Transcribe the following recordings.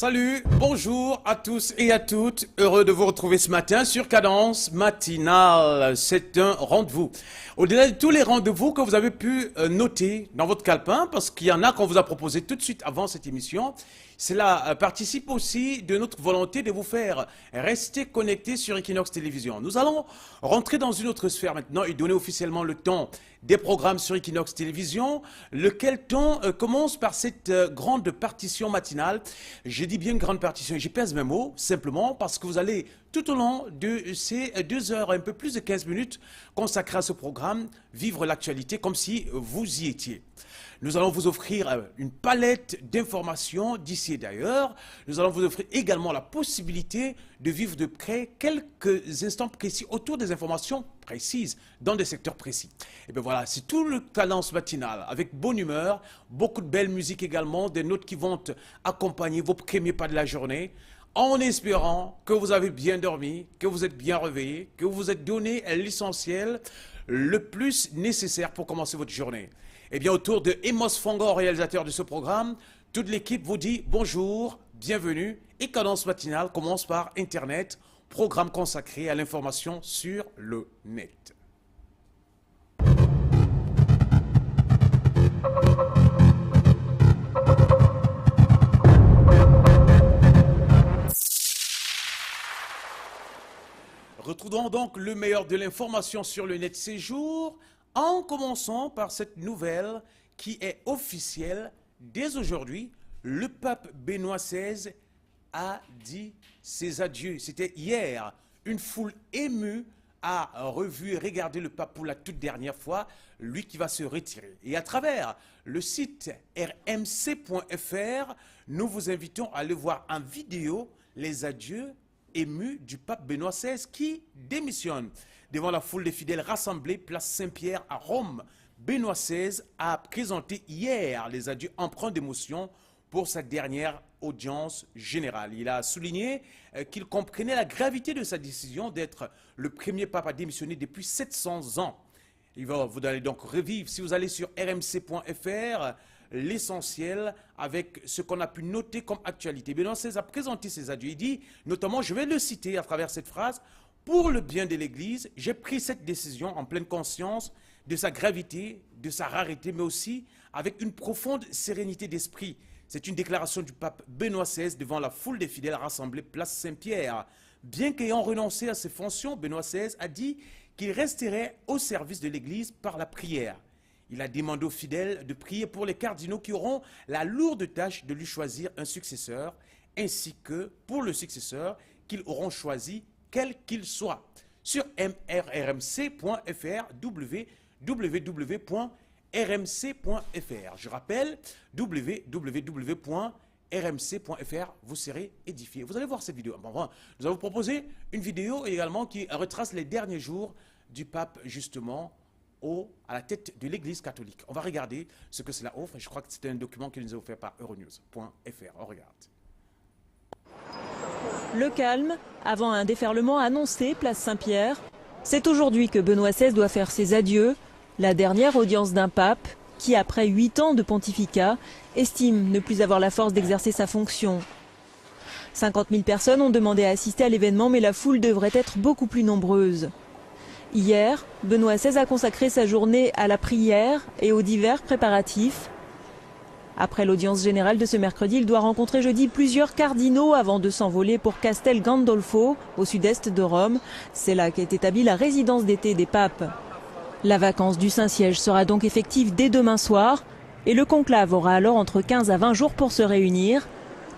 Salut, bonjour à tous et à toutes. Heureux de vous retrouver ce matin sur Cadence Matinale. C'est un rendez-vous. Au-delà de tous les rendez-vous que vous avez pu noter dans votre calepin, parce qu'il y en a qu'on vous a proposé tout de suite avant cette émission, cela participe aussi de notre volonté de vous faire rester connectés sur Equinox Télévision. Nous allons rentrer dans une autre sphère maintenant et donner officiellement le temps des programmes sur Equinox Télévision, lequel temps commence par cette grande partition matinale. Je dis bien grande partition et j'y pèse mes mots, simplement parce que vous allez tout au long de ces 2 heures, un peu plus de 15 minutes consacrées à ce programme, vivre l'actualité comme si vous y étiez. Nous allons vous offrir une palette d'informations d'ici et d'ailleurs. Nous allons vous offrir également la possibilité de vivre de près quelques instants précis autour des informations précises dans des secteurs précis. Et bien voilà, c'est tout le Cadence matinal avec bonne humeur, beaucoup de belle musique également, des notes qui vont accompagner vos premiers pas de la journée, en espérant que vous avez bien dormi, que vous êtes bien réveillé, que vous vous êtes donné l'essentiel, le plus nécessaire pour commencer votre journée. Eh bien, autour de Emos Fangor, réalisateur de ce programme, toute l'équipe vous dit bonjour, bienvenue. Et Cadence matinale commence par Internet, programme consacré à l'information sur le net. Retrouvons donc le meilleur de l'information sur le net ces jours, en commençant par cette nouvelle qui est officielle. Dès aujourd'hui, le pape Benoît XVI a dit ses adieux. C'était hier. Une foule émue a revu et regardé le pape pour la toute dernière fois, lui qui va se retirer. Et à travers le site rmc.fr, nous vous invitons à aller voir en vidéo les adieux ému du pape Benoît XVI qui démissionne. Devant la foule des fidèles rassemblés, place Saint-Pierre à Rome, Benoît XVI a présenté hier les adieux empreints d'émotion pour sa dernière audience générale. Il a souligné qu'il comprenait la gravité de sa décision d'être le premier pape à démissionner depuis 700 ans. Vous allez donc revivre, si vous allez sur rmc.fr, l'essentiel avec ce qu'on a pu noter comme actualité. Benoît XVI a présenté ses adieux. Il dit, notamment, je vais le citer à travers cette phrase, « Pour le bien de l'Église, j'ai pris cette décision en pleine conscience de sa gravité, de sa rareté, mais aussi avec une profonde sérénité d'esprit. » C'est une déclaration du pape Benoît XVI devant la foule des fidèles rassemblés place Saint-Pierre. Bien qu'ayant renoncé à ses fonctions, Benoît XVI a dit qu'il resterait au service de l'Église par la prière. Il a demandé aux fidèles de prier pour les cardinaux qui auront la lourde tâche de lui choisir un successeur, ainsi que pour le successeur qu'ils auront choisi, quel qu'il soit. Sur rmc.fr, www.rmc.fr. Je rappelle, www.rmc.fr, vous serez édifiés. Vous allez voir cette vidéo. Bon, nous allons vous proposer une vidéo également qui retrace les derniers jours du pape, justement, à la tête de l'Église catholique. On va regarder ce que cela offre. Je crois que c'est un document qui nous est offert par euronews.fr. On regarde. Le calme, avant un déferlement annoncé, place Saint-Pierre. C'est aujourd'hui que Benoît XVI doit faire ses adieux. La dernière audience d'un pape qui, après 8 ans de pontificat, estime ne plus avoir la force d'exercer sa fonction. 50 000 personnes ont demandé à assister à l'événement, mais la foule devrait être beaucoup plus nombreuse. Hier, Benoît XVI a consacré sa journée à la prière et aux divers préparatifs. Après l'audience générale de ce mercredi, il doit rencontrer jeudi plusieurs cardinaux avant de s'envoler pour Castel Gandolfo, au sud-est de Rome. C'est là qu'est établie la résidence d'été des papes. La vacance du Saint-Siège sera donc effective dès demain soir et le conclave aura alors entre 15 à 20 jours pour se réunir.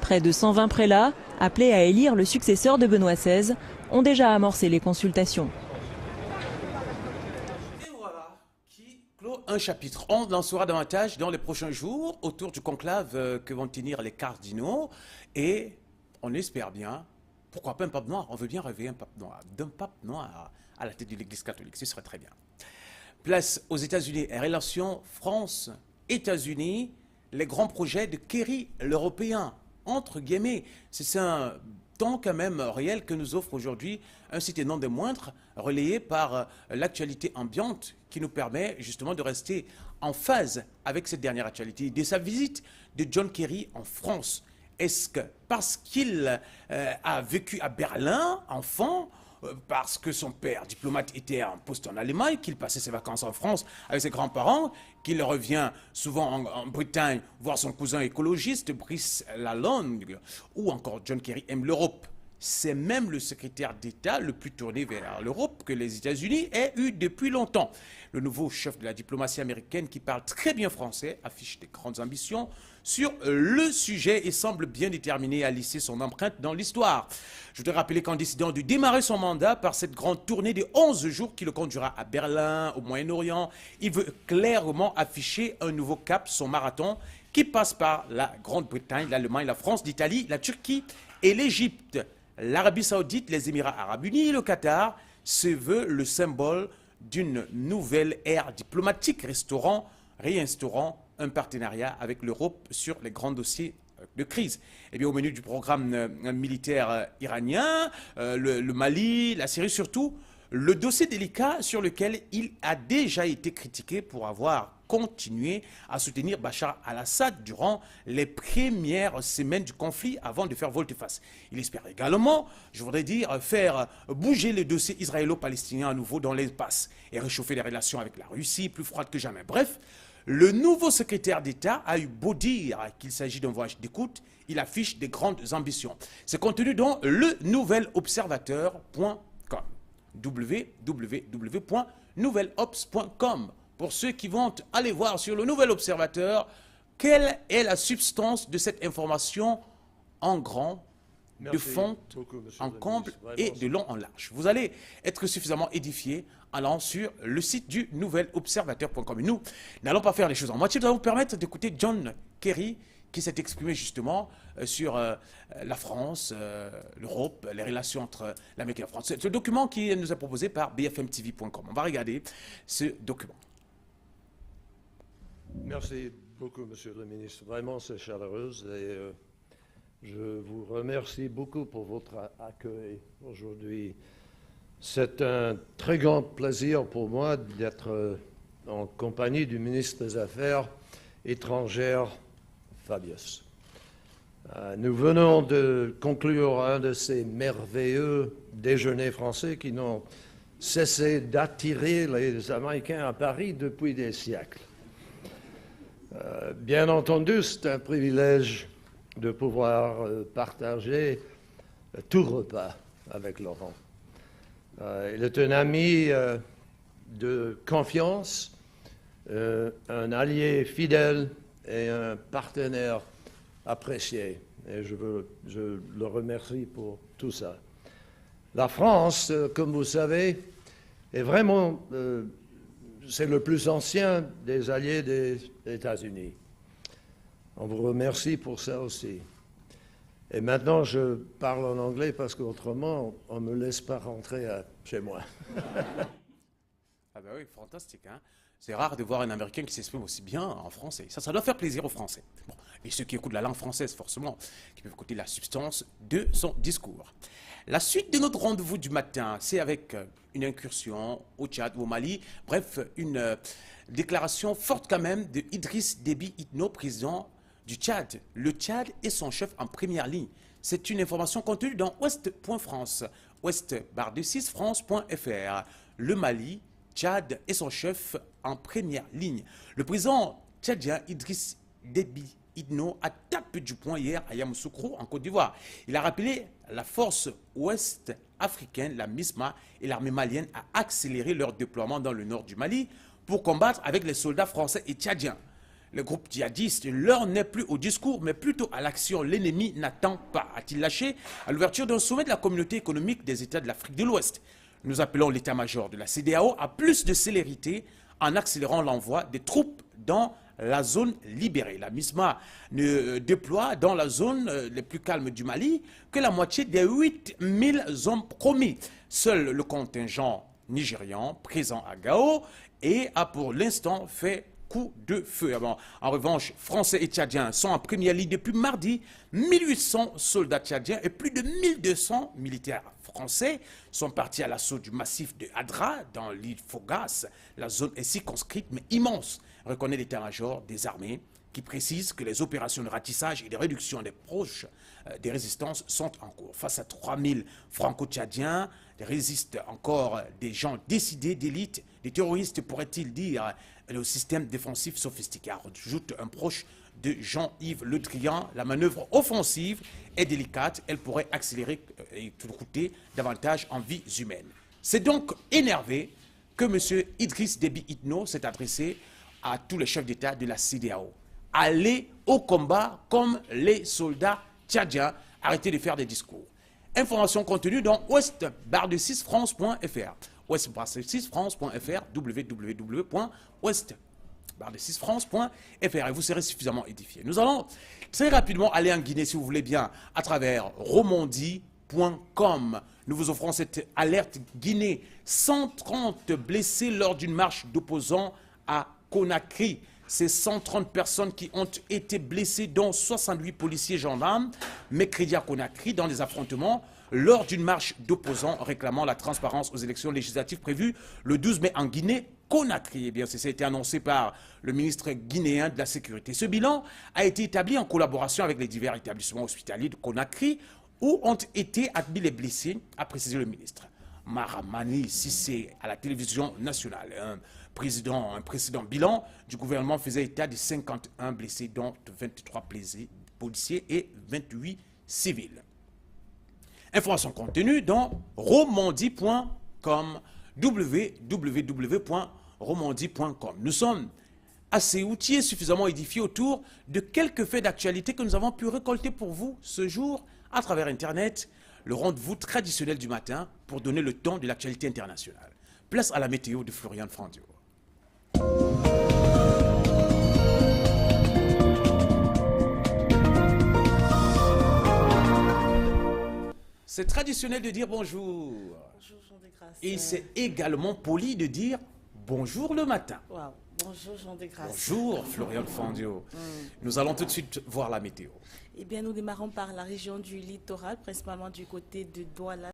Près de 120 prélats, appelés à élire le successeur de Benoît XVI, ont déjà amorcé les consultations. Un chapitre. On en saura davantage dans les prochains jours autour du conclave que vont tenir les cardinaux. Et on espère bien, pourquoi pas un pape noir? On veut bien rêver un pape noir, d'un pape noir à la tête de l'Église catholique. Ce serait très bien. Place aux États-Unis et relations France-États-Unis, les grands projets de Kerry, l'Européen, entre guillemets. C'est un temps quand même réel que nous offre aujourd'hui un site et non des moindres, relayé par l'actualité ambiante qui nous permet justement de rester en phase avec cette dernière actualité. Dès sa visite de John Kerry en France, Est-ce que parce qu'il a vécu à Berlin, enfant, parce que son père, diplomate, était en poste en Allemagne, qu'il passait ses vacances en France avec ses grands-parents, qu'il revient souvent en Bretagne voir son cousin écologiste, Brice Lalonde, ou encore John Kerry aime l'Europe. C'est même le secrétaire d'État le plus tourné vers l'Europe que les États-Unis aient eu depuis longtemps. Le nouveau chef de la diplomatie américaine, qui parle très bien français, affiche des grandes ambitions sur le sujet et semble bien déterminé à lisser son empreinte dans l'histoire. Je voudrais rappeler qu'en décidant de démarrer son mandat par cette grande tournée de 11 jours qui le conduira à Berlin, au Moyen-Orient, il veut clairement afficher un nouveau cap, son marathon, qui passe par la Grande-Bretagne, l'Allemagne, la France, l'Italie, la Turquie et l'Égypte. L'Arabie Saoudite, les Émirats Arabes Unis et le Qatar se veut le symbole d'une nouvelle ère diplomatique réinstaurant un partenariat avec l'Europe sur les grands dossiers de crise. Eh bien, au menu du programme militaire iranien, le Mali, la Syrie surtout, le dossier délicat sur lequel il a déjà été critiqué pour avoir continué à soutenir Bachar al-Assad durant les premières semaines du conflit avant de faire volte-face. Il espère également, je voudrais dire, faire bouger le dossier israélo-palestinien à nouveau dans l'impasse et réchauffer les relations avec la Russie, plus froides que jamais. Bref, le nouveau secrétaire d'État a eu beau dire qu'il s'agit d'un voyage d'écoute, il affiche des grandes ambitions. C'est contenu dans le nouvelobservateur.com. www.nouvelops.com. Pour ceux qui vont aller voir sur le Nouvel Observateur, quelle est la substance de cette information en grand, de fond, en comble et de long en large. Vous allez être suffisamment édifié en allant sur le site du nouvelobservateur.com. Nous n'allons pas faire les choses en moitié, nous allons vous permettre d'écouter John Kerry qui s'est exprimé justement sur la France, l'Europe, les relations entre l'Amérique et la France. C'est ce document qui nous est proposé par bfmtv.com. On va regarder ce document. Merci beaucoup, Monsieur le Ministre. Vraiment, c'est chaleureux et je vous remercie beaucoup pour votre accueil aujourd'hui. C'est un très grand plaisir pour moi d'être en compagnie du ministre des Affaires étrangères, Fabius. Nous venons de conclure un de ces merveilleux déjeuners français qui n'ont cessé d'attirer les Américains à Paris depuis des siècles. Bien entendu, c'est un privilège de pouvoir partager tout repas avec Laurent. Il est un ami de confiance, un allié fidèle et un partenaire apprécié. Et je le remercie pour tout ça. La France, comme vous savez, est vraiment... c'est le plus ancien des alliés des États-Unis. On vous remercie pour ça aussi. Et maintenant, je parle en anglais parce qu'autrement, on ne me laisse pas rentrer chez moi. Ah ben oui, fantastique, hein? C'est rare de voir un Américain qui s'exprime aussi bien en français. Ça doit faire plaisir aux Français. Bon, et ceux qui écoutent la langue française, forcément, qui peuvent écouter la substance de son discours. La suite de notre rendez-vous du matin, c'est avec une incursion au Tchad ou au Mali. Bref, une déclaration forte quand même de Idriss Déby Itno, président du Tchad. Le Tchad est son chef en première ligne. C'est une information contenue dans ouest.france, ouest-france.fr. Le Mali, Tchad est son chef en première ligne. Le président tchadien Idriss Déby Itno a tapé du poing hier à Yamoussoukro, en Côte d'Ivoire. Il a rappelé la force ouest africaine, la MISMA, et l'armée malienne à accélérer leur déploiement dans le nord du Mali pour combattre avec les soldats français et tchadiens. Le groupe djihadiste, l'heure n'est plus au discours, mais plutôt à l'action. L'ennemi n'attend pas, a-t-il lâché à l'ouverture d'un sommet de la communauté économique des États de l'Afrique de l'Ouest. Nous appelons l'état-major de la CEDEAO à plus de célérité en accélérant l'envoi des troupes dans la zone libérée. La MISMA ne déploie dans la zone les plus calmes du Mali que la moitié des 8000 hommes promis. Seul le contingent nigérian présent à Gao et a pour l'instant fait coup de feu. En revanche, Français et Tchadiens sont en première ligne depuis mardi. 1800 soldats tchadiens et plus de 1200 militaires français sont partis à l'assaut du massif de Hadra dans l'île Fogas. La zone est circonscrite mais immense, reconnaît l'état-major des armées qui précise que les opérations de ratissage et de réduction des proches des résistances sont en cours. Face à 3000 franco-tchadiens, résistent encore des gens décidés d'élite, des terroristes, pourrait-il dire, le système défensif sophistiqué. Ajoute un proche de Jean-Yves Le Drian, la manœuvre offensive est délicate, elle pourrait accélérer et coûter davantage en vies humaines. C'est donc énervé que M. Idriss Déby Itno s'est adressé à tous les chefs d'État de la CEDEAO. Allez au combat comme les soldats tchadiens, arrêtez de faire des discours. Information contenue dans ouest-france.fr. ouest-france.fr, www.ouest-france.fr, et vous serez suffisamment édifiés. Nous allons très rapidement aller en Guinée, si vous voulez bien, à travers romandie.com. Nous vous offrons cette alerte Guinée. 130 blessés lors d'une marche d'opposants à Conakry. Ces 130 personnes qui ont été blessées, dont 68 policiers gendarmes, mercredi à Conakry, dans des affrontements lors d'une marche d'opposants réclamant la transparence aux élections législatives prévues le 12 mai en Guinée. Conakry, eh bien, ça a été annoncé par le ministre guinéen de la Sécurité. Ce bilan a été établi en collaboration avec les divers établissements hospitaliers de Conakry où ont été admis les blessés, a précisé le ministre. Maramani Sissé à la télévision nationale. Un précédent bilan du gouvernement faisait état de 51 blessés, dont 23 policiers et 28 civils. Information contenue dans romandie.com, www.romandie.com. Nous sommes assez outillés, suffisamment édifiés autour de quelques faits d'actualité que nous avons pu récolter pour vous ce jour à travers Internet, le rendez-vous traditionnel du matin pour donner le ton de l'actualité internationale. Place à la météo de Florian Frandio. C'est traditionnel de dire bonjour. Bonjour Jean de Grâce. Et c'est également poli de dire bonjour le matin. Wow. Bonjour Jean de Grâce. Bonjour Florian Fandio. Nous allons tout de suite voir la météo. Eh bien, nous démarrons par la région du littoral, principalement du côté de Douala.